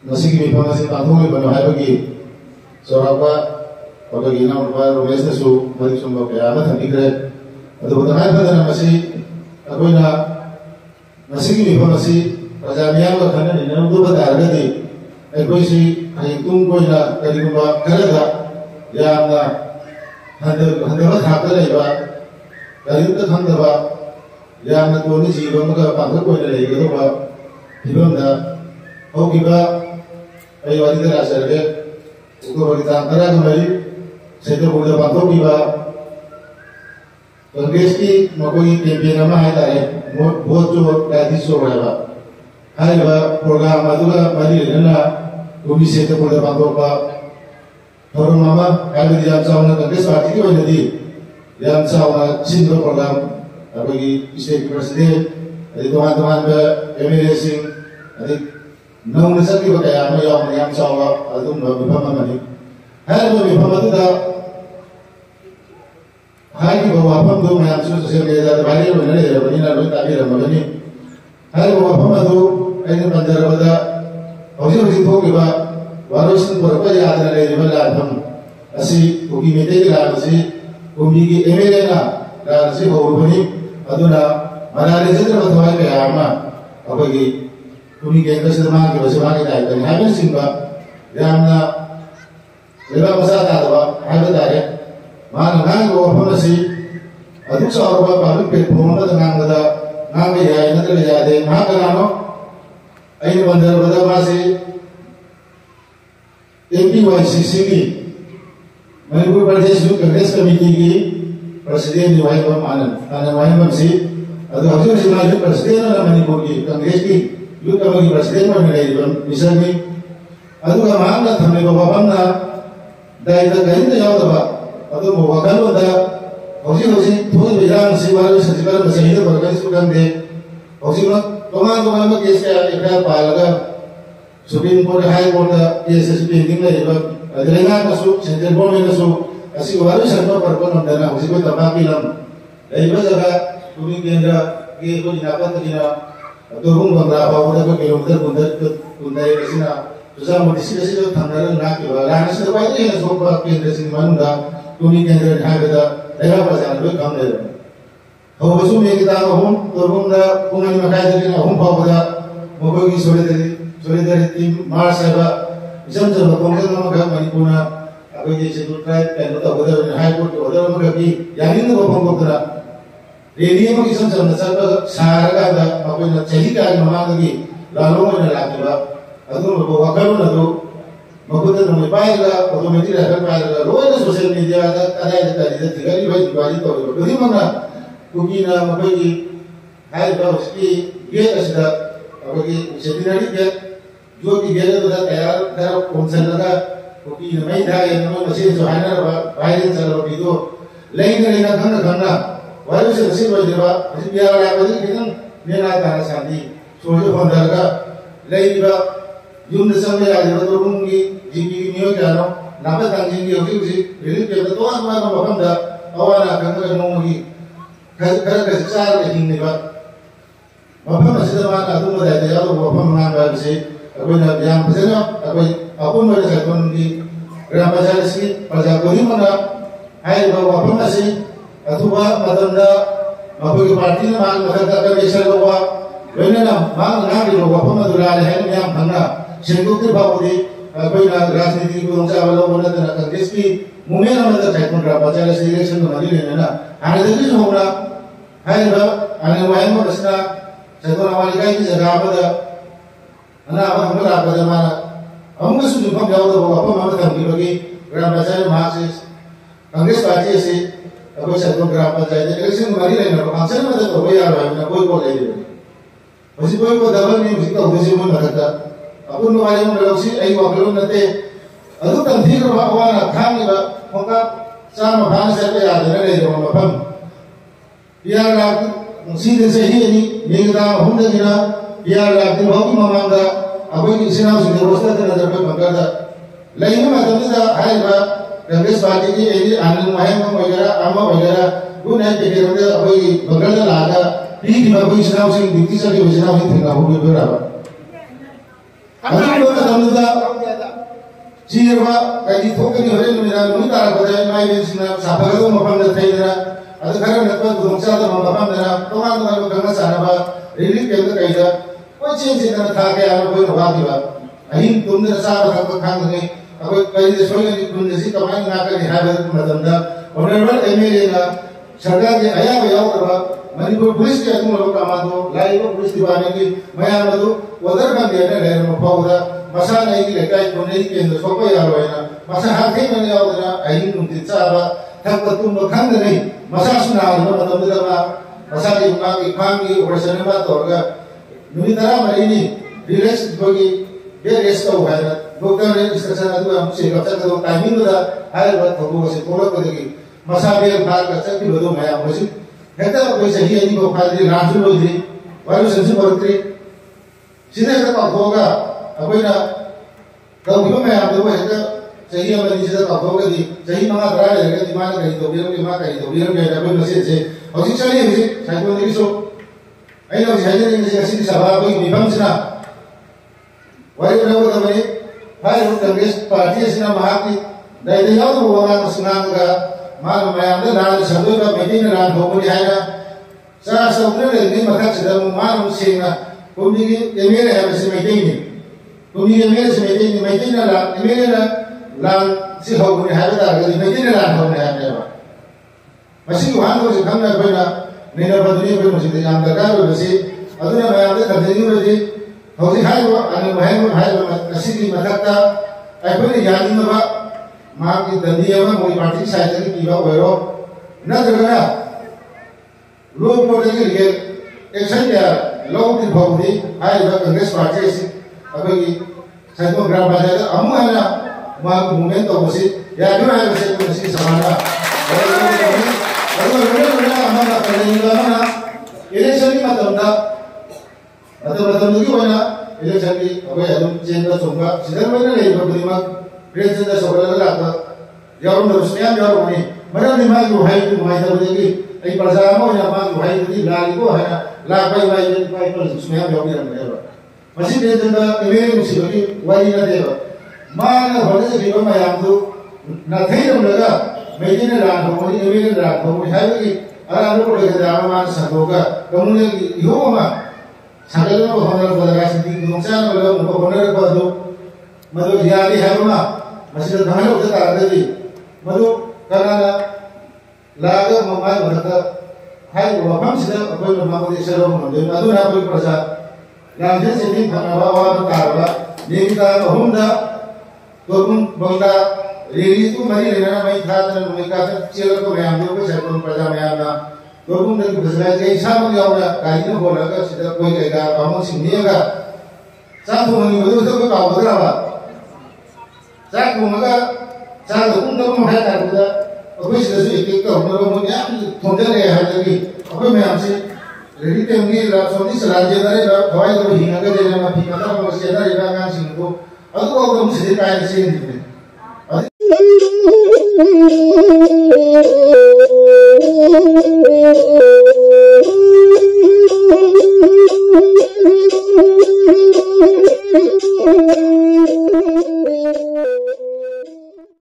Masih kini pemasi tanggung ibu nuhai bagi seorang bagi nama Romesh Nasu bagi semua kaya amat hati keren atau bertahap pada masih aku ina masih kini pemasi perjalanan yang karena ini untuk berdarah di aku isi hitung aku ina dari kumba kerja yang hendak berhak dari apa dari itu hendak apa yang itu ni jiwa mereka pangkat aku ina lagi itu apa jiwa dah oh kita ay wali terasa lagi, ukur wali tangkara kembali, saya tu boleh bantu kita. Kongres ki makoi campaign nama ada ya, बहुत जो practice हो रहा है, hari program itu kan balik na, kami saya tu boleh bantu kita. Orang mama, kalau dia jauh nak kongres parti kita jadi, dia jauh nak cinta program, apalagi state president, jadi teman-teman MLA sing, jadi Nung nasa kiba kaya ano yung sawa atong mabipamamani. Hay mabipamatu da hay kiba wapam do mayam su sa media da bali ro nare ro ni na ro tabi ro magani. Hay wapamatu ay ni bandara bada hoji to kiba warosin por pa yaad na re bala atham asi ugi mete la asi ugi ki emele na la asi ho bani aduna manare jitra bathwa kaya ama apagi kami kaya sedemang kita sebagai daerah ini habis simba yang na lepas masa tak ada ada daerah mana ngang gua masih aduk seorang bapak pun pemuda dengan kata ngang ya ini terlihat deh mak kenapa ini bandar bandar masih MPYCC ni Manipur Pradesh Congress Committee ki presiden diwai pemanan karena diwai masih aduk hasil sebagai presiden dalam Manipur ki Congress ki Lu kami presiden mana lagi misalnya, adu kami nak kami bawa na, dah itu kali itu jauh tak, adu bawa kalau dah, hoji tuh bilang si baru sekarang masih hidup berkali sudah deh, hoji nak kemana kes ya ikhlas palaga, Supreme Court High Court kes pending lagi, dengan masuk Central Government masuk, asyik baru sampai perpon dan hoji kita tambah bilang, dari mana kami kira kita dapat kita Turun beberapa kilometer bundar di sini, susah mau di sini tanggalan nak juga. Lain sebab itu yang sebab kendra sini mana kami kendra ada daerah pasang itu kami ada. Kalau besok kita turun dah pungan makai jadi pada mobil dari tim Mars ada, misalnya pungkan nama Manipur apa yang disebut tribe dan ada high court ada mereka yang ini pungkan Ini mungkin sebenarnya seharga ada apa yang cerita yang mana lagi lalu mana lagi lah, atau bawa kalau itu, maksudnya nama baik lah, otomatis akan baik lah. Lalu ada sosial media ada tadi tiga ribu tahu. Jadi mana mungkin apa lagi, hari baru sih dia sudah apa lagi sebenarnya dia juga dia sudah kayak konsen ada mungkin namanya dah yang nama masih soalnya baik salah itu, lain karena Walau sesi berjumpa, masih biar apa sih kita ni nak tahan santi. Soalnya pandarga, lain juga jumlah sampai ada betul mungkin jiki ni orang nampak tanggung jawab itu, jadi kita tuan mana macam dah awal nak kena mungkin kerja kesal ini juga. Apa masih ada tu muda dia tu apa mengambil sih, apa yang pasal apa mereka cakap di kerana pasal sih, pasal kau ni mana, hai bawa apa masih Atuba madanda mapagi parti na mang makakaka besar bawa wena na mang nari bawa pamadula lehen yang hanga singkukir bawudi koi na rajniti ko sa wala wala na Congress ki mumena mada chaikon ra bachala se election no mari na ana degi somra hai ba ana wayan mo basna chaikon amali kai ki jaga bada ana aba hamra bada mana amga su jupam jaw da bawa pamama thamki bagi ra bachala marxist Congress party se Aku satu berapa saja, election kemarin lain apa? Angsa mana tu? Boy ada, mana boy boleh jadi. Masih boy boleh dapat ni, mesti kau mesti pun berkata. Aku nu ayam berlaku, ayu aku nanti. Aduh tanti kerana awak kham ni, maka sama bahasa saya ada ni dalam apa? Biar aku sini sehari ni, minggu hunde kita, biar aku bawa mama anda, aku ini sinau sudah rosta dan ada apa berkata. Lain macam tu dah, hai ba. Congress party की ये आनंद महम वगैरह आमा वगैरह वो नहीं के लिए उन्हें कोई बगल में लागा ठीक है कोई चुनाव से दिखती सभी चुनाव से थिंगा हो गया बराबर ꯑꯗꯨꯒꯤ ꯃꯇꯝꯗꯨꯗ ꯆꯤꯔꯕ ꯀꯩꯗꯤ ꯊꯣꯛꯀꯅꯤ ꯍꯣꯔꯦꯟ ꯅꯨꯃꯤꯗꯥꯡ ꯅꯨꯃꯤꯠ ꯇꯥꯔꯛꯄꯗ ꯏꯃꯥ-ꯏꯕꯦꯟꯁꯤꯡꯅ ꯁꯥꯐꯒꯗꯕ ꯃꯐꯝꯗ ꯊꯩꯗꯅ ꯑꯗꯨ ꯈꯔ ꯅꯠꯄ ꯈꯨꯗꯣꯡꯆꯥꯗꯕ ꯃꯐꯝꯗꯅ ꯇꯣꯉꯥꯟ ꯇꯣꯉꯥꯟꯕ ꯈꯪꯅ ꯆꯥꯟꯅꯕ ꯔꯤꯂꯤꯐ ꯀꯦꯝꯞꯇ ꯀꯩꯗ ꯀꯣꯏ ꯆꯦꯟꯗꯅ ꯊꯥ ꯀꯌꯥꯅꯣ ꯑꯩꯈꯣꯏꯅ ꯋꯥꯈꯤꯕ ꯑꯍꯤꯡ ꯇꯨꯝꯗꯅ ꯆꯥꯕ ꯊꯛꯄ ꯈꯪꯗꯉꯩ ꯑꯩꯈꯣꯏ ꯀꯔꯤꯗ ꯁꯣꯏꯒꯅꯤ ꯈꯨꯟ ꯑꯁꯤ ꯀꯃꯥꯏꯅ ꯉꯥꯛꯀꯅꯤ ꯍꯥꯏꯕ ꯃꯇꯝꯗ ꯑꯣꯅꯔꯦꯕꯜ MLA सरकारले अयाबा याउदबा मणिपुर पुलिसले अदुमलो कामादो लाइबो पुलिस डिपार्टमेन्टले मयामदो ओदर कामदेना लेरमा फाउदा मसा नाइकी लेकाइ कोनै केन्द्र सोपै यारोयना मसा हाथे ननि याउदना आइन नुति चाबा थप तुम खंगनै मसा सुनानो मतमदमा मसा नि मागी खांगी ओपरेशन मा तोरगा नुइतरा मरिनी रिलेक्स बगी बेरेस तो हैना डॉक्टर ने इंस्ट्रक्शन अदुगा चेकअप चकदो टाइमिंग दा हाइबा थोबोसे कोलकदगी मसा बेल फार का चक्की बदो मया मसी हेता कोई सही नहीं को फादरी राजू लोजी वायु संसी बरत्रे सीधे का होगा अबैना कौनो में आप लोग हेता सही हमारी सीधा का होगा दी सही मंगा करा लेगा दिमाग कहीं तो बिरम के मां कहीं तो बिरम के डबल मसे से और शिक्षा नहीं है साइको नहीं सो आई लोग साइको नहीं से ऐसी सभा कोई विभम से ना वायु लोग तो भाई हाय लोग कांग्रेस पार्टी से ना महाकी दाइते याद हो वाला तो सुना का मानो मयामदे राज सदोगा मेदिन राज होबुनी हायना सा सौने लेनि मथाचदा मानो सेना कुमिगी एमेरे हाबसे मेदिनि कुमिगी एमेरे से मेदिनि मेदिन ला एमेरे ला सि होबुनी हायदा गदि मेदिन ला होबुनी हायना मसी वान को खमना बना नेना बदनी बे मसी याम दरकार बसी अदुना मयामदे खदनि बदि हौजि हायबो अनि महैबो हायबो मसीगी मथाता अइबनि यानिनबा मागी दंदिया में मोई पार्टी साइड की कीवा वेरो न जगना लोग बोले कि ये एक्शन क्या लोग की भौती हाय द कांग्रेस पार्टी से अबे की साइड में ग्राम पंचायत अमु है ना मां मूवमेंट तो उसी या जो है उसे उसी समाना और हमारा पहले ना इलेक्शन की मतलब की होना इलेक्शन की अबे अदम चेंज का सोंगा सीधे में नहीं बदली में प्रेसिडेंट सोबला लाता यारों ने उसने यार उन्हें मगर दिमाग को हाई को माइदा बदेगी एक प्रजा में या मां को हाई दी लाली को है ना ला भाई भाई पर उसने यार भी रंग है मसी प्रेसिडेंट का इमेज मुसीबत वाली ना देगा मां ने होने से बिना मैं आम तो ना थे हम लगा मेरी ने रात हो मुझे इमेज रात हो मुझे है कि अरे हम लोग लेकर जाना मान संतोगा कमुने यो मां सारे लोग होने बदला सिद्धि नुकसान वाला उनको होने बदलो मधु यादी है ना मसीद धमल उसे तारदे मधु कनाना लागे ममाय भरता हाय वफम से कोई मामले से लोग मंदे मधु ना कोई प्रजा लागे से नहीं भरवा वा तारवा नेता होंदा तो तुम बंदा रेली तो मरी लेना मैं था तो मैं का चेलो को मैं आंदो को सरपंच प्रजा में आना तो तुम ने बसला के हिसाब में आओगा काई न बोला का सीधा कोई कहेगा हम सिंहेगा साथ में मधु तो को पाव बदलावा साथ घूमगा साथ घूम तो हम है ना बुदा अभी से एक एक तो हम लोग मुझे थोड़े ले है लगी अभी मैं आपसे रेडी पे होंगे सोनी राज्य दारे दवाई तो हिंगा के देने में फिर मतलब वो से दारे का काम सिंह को अब तो हम सीधे काय से नहीं